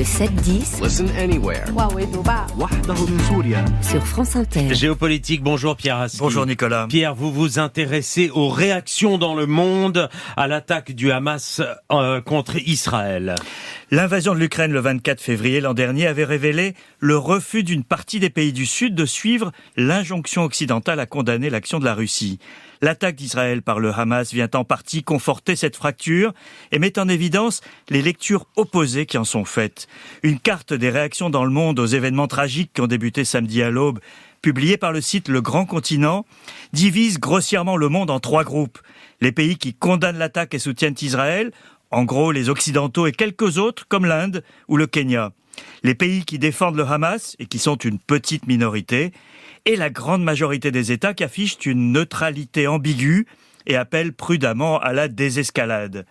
Le 7-10 Listen anywhere. sur France Inter. Géopolitique, bonjour Pierre Haski. Bonjour Nicolas. Pierre, vous vous intéressez aux réactions dans le monde à l'attaque du Hamas contre Israël. L'invasion de l'Ukraine le 24 février l'an dernier avait révélé le refus d'une partie des pays du Sud de suivre l'injonction occidentale à condamner l'action de la Russie. L'attaque d'Israël par le Hamas vient en partie conforter cette fracture et met en évidence les lectures opposées qui en sont faites. Une carte des réactions dans le monde aux événements tragiques qui ont débuté samedi à l'aube, publiée par le site Le Grand Continent, divise grossièrement le monde en trois groupes. Les pays qui condamnent l'attaque et soutiennent Israël, en gros les Occidentaux et quelques autres comme l'Inde ou le Kenya. Les pays qui défendent le Hamas et qui sont une petite minorité, et la grande majorité des États qui affichent une neutralité ambiguë et appellent prudemment à la désescalade.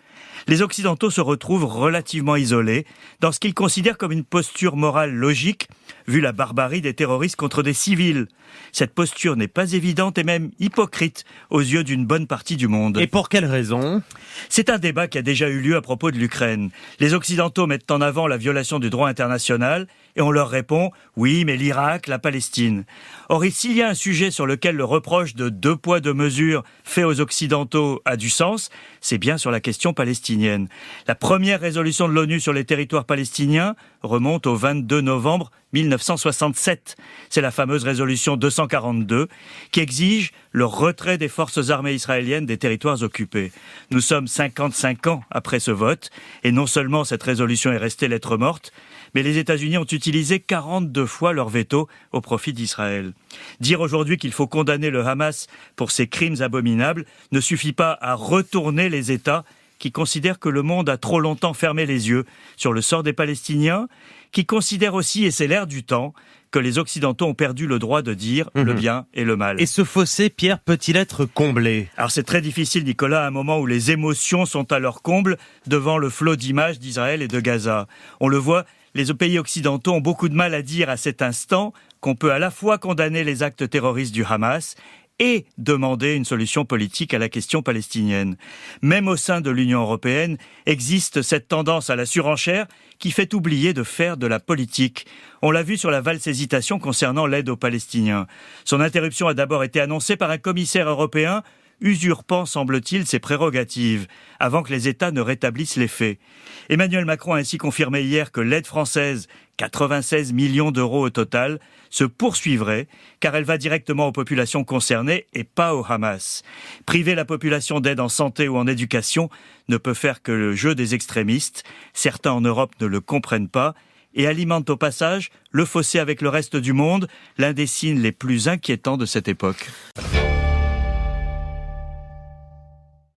Les Occidentaux se retrouvent relativement isolés dans ce qu'ils considèrent comme une posture morale logique, vu la barbarie des terroristes contre des civils. Cette posture n'est pas évidente et même hypocrite aux yeux d'une bonne partie du monde. Et pour quelle raison ? C'est un débat qui a déjà eu lieu à propos de l'Ukraine. Les Occidentaux mettent en avant la violation du droit international et on leur répond « oui, mais l'Irak, la Palestine ». Or, s'il y a un sujet sur lequel le reproche de deux poids, deux mesures fait aux Occidentaux a du sens, c'est bien sur la question palestinienne. La première résolution de l'ONU sur les territoires palestiniens remonte au 22 novembre 1967. C'est la fameuse résolution 242 qui exige le retrait des forces armées israéliennes des territoires occupés. Nous sommes 55 ans après ce vote et non seulement cette résolution est restée lettre morte, mais les États-Unis ont utilisé 42 fois leur veto au profit d'Israël. Dire aujourd'hui qu'il faut condamner le Hamas pour ses crimes abominables ne suffit pas à retourner les États qui considèrent que le monde a trop longtemps fermé les yeux sur le sort des Palestiniens, qui considèrent aussi, et c'est l'air du temps, que les Occidentaux ont perdu le droit de dire le bien et le mal. Et ce fossé, Pierre, peut-il être comblé ? Alors c'est très difficile, Nicolas, à un moment où les émotions sont à leur comble devant le flot d'images d'Israël et de Gaza. On le voit, les pays occidentaux ont beaucoup de mal à dire à cet instant qu'on peut à la fois condamner les actes terroristes du Hamas et demander une solution politique à la question palestinienne. Même au sein de l'Union européenne, existe cette tendance à la surenchère qui fait oublier de faire de la politique. On l'a vu sur la valse hésitation concernant l'aide aux Palestiniens. Son interruption a d'abord été annoncée par un commissaire européen usurpant, semble-t-il, ses prérogatives, avant que les États ne rétablissent les faits. Emmanuel Macron a ainsi confirmé hier que l'aide française, 96 millions d'euros au total, se poursuivrait, car elle va directement aux populations concernées et pas au Hamas. Priver la population d'aide en santé ou en éducation ne peut faire que le jeu des extrémistes. Certains en Europe ne le comprennent pas et alimentent au passage le fossé avec le reste du monde, l'un des signes les plus inquiétants de cette époque.